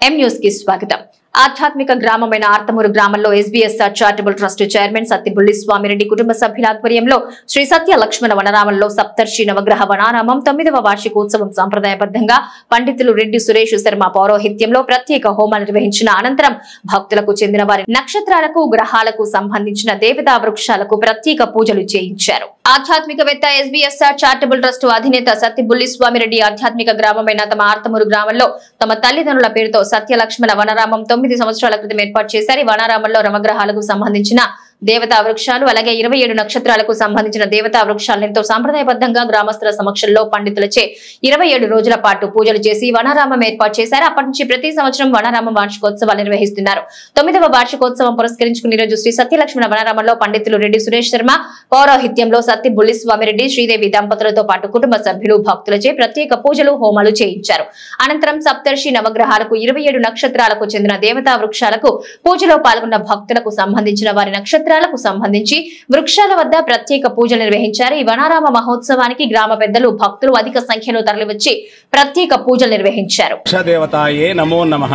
M news కి స్వాగతం. ఆధ్యాత్మిక గ్రామమైన ఆర్తమూరు గ్రామంలో SBSR charitable trust chairman Sattibulli Swamireddy కుటుంబ సభ్యుల ఆధ్వర్యంలో శ్రీ సత్య లక్ష్మణ వనరామంలో సప్తర్షి నవగ్రహ వనారామం 9వ వార్షికోత్సవం సంప్రదాయబద్ధంగా పండితులు రెడ్డి సురేష్ శర్మ పౌరోహిత్యంలో ప్రత్యేక హోమాలు నిర్వహించిన అనంతరం భక్తులకు చెందిన వారి నక్షత్రాలకు గ్రహాలకు సంబంధించిన దేవతా వృక్షాలకు ప్రత్యేక పూజలు చేయించారు. ఆధ్యాత్మికవేత్త ఎస్బీఎస్ఆర్ చారిటబుల్ ట్రస్ట్ అధినేత సత్తిబుల్లి స్వామిరెడ్డి ఆధ్యాత్మిక గ్రామమైన తమ ఆర్తమూరు గ్రామంలో తమ తల్లిదండ్రుల పేరుతో సత్య లక్ష్మణ వనరామం 9 సంవత్సరాల క్రితం ఏర్పాటు చేశారు. ఈ వనారామంలో నవగ్రహాలకు సంబంధించిన దేవతా వృక్షాలు అలాగే 27 నక్షత్రాలకు సంబంధించిన దేవతా వృక్షాలను ఎంతో సాంప్రదాయబద్ధంగా గ్రామస్తుల సమక్షంలో పండితులచే 27 రోజుల పాటు పూజలు చేసి వనారామం ఏర్పాటు చేశారు. అప్పటి నుంచి ప్రతి సంవత్సరం వనారామం వార్షికోత్సవాలు నిర్వహిస్తున్నారు. 9వ వార్షికోత్సవం పురస్కరించుకుని ఈరోజు శ్రీ సత్యలక్ష్మణ వనారామంలో పండితులు రెడ్డి సురేష్ శర్మ పౌరోహిత్యంలో సత్తిబుల్లి స్వామిరెడ్డి శ్రీదేవి దంపతులతో పాటు కుటుంబ సభ్యులు భక్తులచే ప్రత్యేక పూజలు హోమాలు చేయించారు. అనంతరం సప్తర్షి నవగ్రహాలకు 27 నక్షత్రాలకు చెందిన దేవతా వృక్షాలకు పూజలో పాల్గొన్న భక్తులకు సంబంధించిన వారి నక్షత్రాలకు సంబంధించి వృక్షాల వద్ద ప్రత్యేక పూజలు నిర్వహించారు. ఈ వనారామ మహోత్సవానికి గ్రామ పెద్దలు భక్తులు అధిక సంఖ్యలో తరలివచ్చి ప్రత్యేక పూజలు నిర్వహించారు. వృక్షదేవతాయే నమో నమః,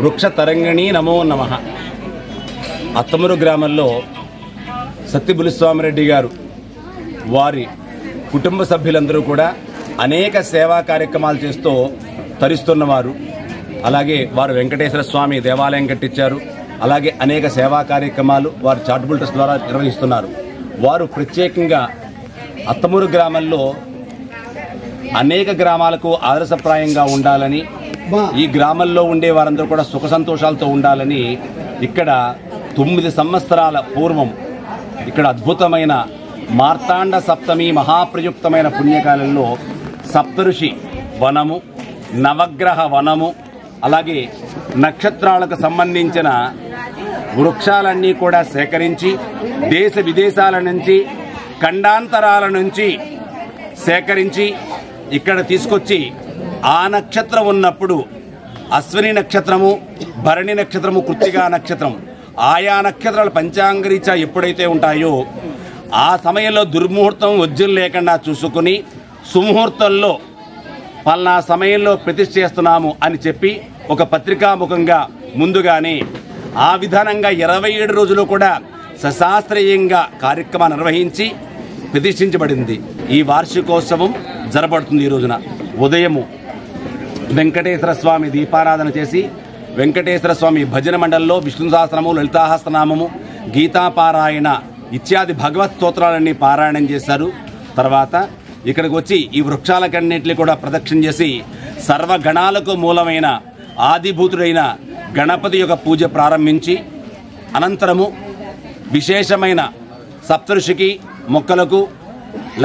వృక్ష తరంగిణి నమో నమః. ఆర్తమూరు గ్రామంలో సత్తిబుల్లి స్వామిరెడ్డి గారు వారి కుటుంబ సభ్యులందరూ కూడా అనేక సేవా కార్యక్రమాలు చేస్తూ తరిస్తున్నవారు. అలాగే వారు వెంకటేశ్వర స్వామి దేవాలయం కట్టించారు. అలాగే అనేక సేవా కార్యక్రమాలు వారు చారిటబుల్ ట్రస్ట్ ద్వారా నిర్వహిస్తున్నారు. వారు ప్రత్యేకంగా ఆర్తమూరు గ్రామంలో అనేక గ్రామాలకు ఆదర్శప్రాయంగా ఉండాలని, ఈ గ్రామంలో ఉండే వారందరూ కూడా సుఖ సంతోషాలతో ఉండాలని ఇక్కడ 9 సంవత్సరాల పూర్వం ఇక్కడ అద్భుతమైన మార్తాండ సప్తమి మహాప్రయుక్తమైన పుణ్యకాలంలో సప్తఋషి వనము, నవగ్రహ వనము, అలాగే నక్షత్రాలకు సంబంధించిన వృక్షాలన్నీ కూడా సేకరించి దేశ విదేశాల నుంచి ఖండాంతరాల నుంచి సేకరించి ఇక్కడ తీసుకొచ్చి ఆ నక్షత్రం ఉన్నప్పుడు అశ్విని నక్షత్రము, భరణి నక్షత్రము, కృత్తికా నక్షత్రం ఆయా నక్షత్రాలు పంచాంగరీత్యా ఎప్పుడైతే ఉంటాయో ఆ సమయంలో దుర్ముహూర్తం వజ్జం లేకుండా చూసుకుని సుముహూర్తంలో పలానా సమయంలో ప్రతిష్ఠ చేస్తున్నాము అని చెప్పి ఒక పత్రికాముఖంగా ముందుగానే ఆ విధానంగా 27 రోజులు కూడా సశాస్త్రీయంగా కార్యక్రమాన్ని నిర్వహించి ప్రతిష్ఠించబడింది. ఈ వార్షికోత్సవం జరపడుతుంది. ఈ రోజున ఉదయము వెంకటేశ్వర స్వామి దీపారాధన చేసి వెంకటేశ్వర స్వామి భజన మండలిలో విష్ణు సహస్రనామము, లలితాసహస్రనామము, గీతాపారాయణ ఇత్యాది భగవత్ స్తోత్రాలన్నీ పారాయణం చేశారు. తర్వాత ఇక్కడికి వచ్చి ఈ వృక్షాలకన్నింటినీ కూడా ప్రదక్షిణ చేసి సర్వగణాలకు మూలమైన ఆదిభూతుడైన గణపతి యొక్క పూజ ప్రారంభించి అనంతరము విశేషమైన సప్తఋషికి మొక్కలకు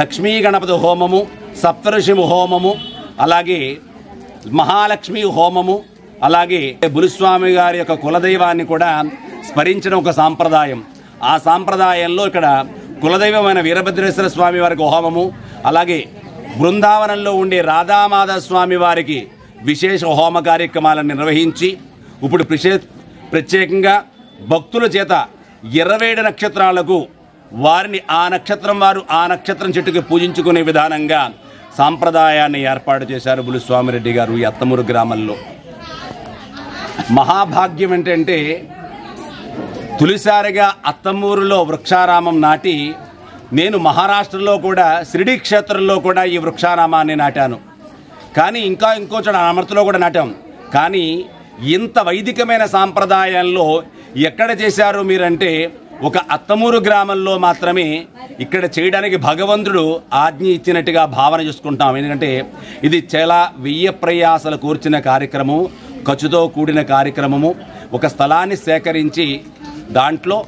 లక్ష్మీ గణపతి హోమము, సప్తఋషి హోమము, అలాగే మహాలక్ష్మి హోమము, అలాగే బులిస్వామి గారి యొక్క కులదైవాన్ని కూడా స్మరించిన ఒక సాంప్రదాయం. ఆ సాంప్రదాయంలో ఇక్కడ కులదైవమైన వీరభద్రేశ్వర స్వామి వారికి హోమము, అలాగే బృందావనంలో ఉండే రాధామాధవ స్వామి వారికి విశేష హోమ కార్యక్రమాలను నిర్వహించి ఇప్పుడు ప్రత్యేకంగా భక్తుల చేత 27 నక్షత్రాలకు వారిని ఆ నక్షత్రం వారు ఆ నక్షత్రం చెట్టుకి పూజించుకునే విధానంగా సాంప్రదాయాన్ని ఏర్పాటు చేశారు బుల్లి స్వామిరెడ్డి గారు ఈ ఆర్తమూరు గ్రామంలో. మహాభాగ్యం ఏంటంటే తొలిసారిగా ఆర్తమూరులో వృక్షారామం నాటి నేను మహారాష్ట్రలో కూడా షిరిడి క్షేత్రంలో కూడా ఈ వృక్షారామాన్ని నాటాను. కానీ ఇంకో చోట అమర్తలో కూడా నాటాం. కానీ ఇంత వైదికమైన సాంప్రదాయాల్లో ఎక్కడ చేశారు మీరంటే ఒక ఆర్తమూరు గ్రామంలో మాత్రమే ఇక్కడ చేయడానికి భగవంతుడు ఆజ్ఞ ఇచ్చినట్టుగా భావన చేసుకుంటాం. ఎందుకంటే ఇది చాలా వెయ్యి ప్రయాసలు కూర్చిన కార్యక్రమము, ఖర్చుతో కూడిన కార్యక్రమము. ఒక స్థలాన్ని సేకరించి దాంట్లో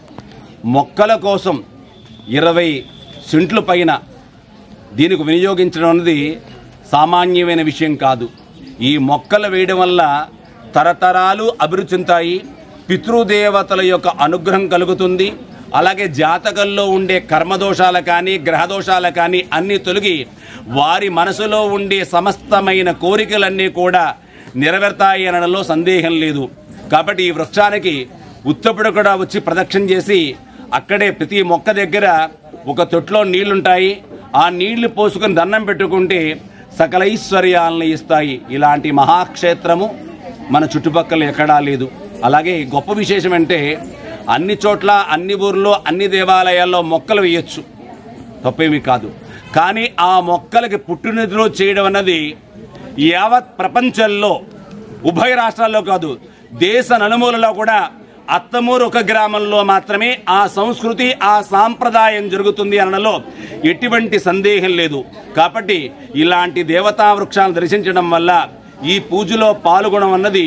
మొక్కల కోసం 20 సెంట్లు పైన దీనికి వినియోగించడం అనేది సామాన్యమైన విషయం కాదు. ఈ మొక్కలు వేయడం వల్ల తరతరాలు అభివృద్ధి చెందుతాయి, పితృదేవతల యొక్క అనుగ్రహం కలుగుతుంది. అలాగే జాతకంలో ఉండే కర్మదోషాలు కానీ గ్రహదోషాలు కానీ అన్నీ తొలగి వారి మనసులో ఉండే సమస్తమైన కోరికలన్నీ కూడా నెరవేరుతాయి అనడంలో సందేహం లేదు. కాబట్టి ఈ వృక్షానికి ఉత్తపుడు కూడా వచ్చి ప్రదక్షిణ చేసి అక్కడే ప్రతి మొక్క దగ్గర ఒక తొట్లో నీళ్లుంటాయి. ఆ నీళ్లు పోసుకుని దండం పెట్టుకుంటే సకల ఐశ్వర్యాలను ఇస్తాయి. ఇలాంటి మహాక్షేత్రము మన చుట్టుపక్కల ఎక్కడా లేదు. అలాగే గొప్ప విశేషం అంటే అన్ని చోట్ల అన్ని ఊర్లో అన్ని దేవాలయాల్లో మొక్కలు వేయచ్చు, తప్పేమీ కాదు. కానీ ఆ మొక్కలకి పుట్టినరోజు చేయడం అన్నది యావత్ ప్రపంచంలో ఉభయ రాష్ట్రాల్లో కాదు దేశ నలుమూలలో కూడా అత్తమూరు ఒక గ్రామంలో మాత్రమే ఆ సంస్కృతి ఆ సాంప్రదాయం జరుగుతుంది అనడంలో ఎటువంటి సందేహం లేదు. కాబట్టి ఇలాంటి దేవతా వృక్షాలను దర్శించడం వల్ల ఈ పూజలో పాల్గొనడం అన్నది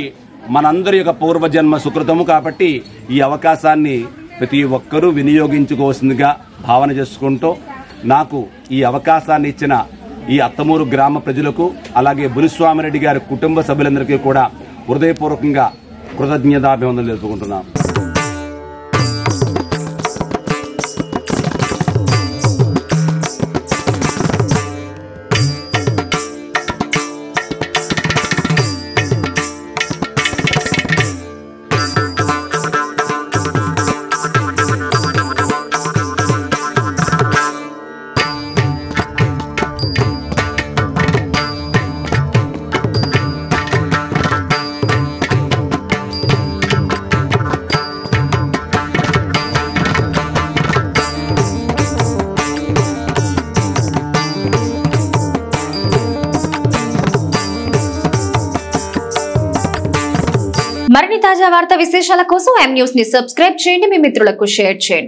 మనందరి యొక్క పూర్వజన్మ సుకృతము. కాబట్టి ఈ అవకాశాన్ని ప్రతి ఒక్కరూ వినియోగించుకోవాల్సిందిగా భావన చేసుకుంటూ నాకు ఈ అవకాశాన్ని ఇచ్చిన ఈ అత్తమూరు గ్రామ ప్రజలకు అలాగే బులిస్వామిరెడ్డి గారి కుటుంబ సభ్యులందరికీ కూడా హృదయపూర్వకంగా కృతజ్ఞతాభివందనలు తెలుపుకుంటున్నాం. మరిన్ని తాజా వార్తా విశేషాల కోసం M News ని సబ్స్క్రైబ్ చేయండి, మీ మిత్రులకు షేర్ చేయండి.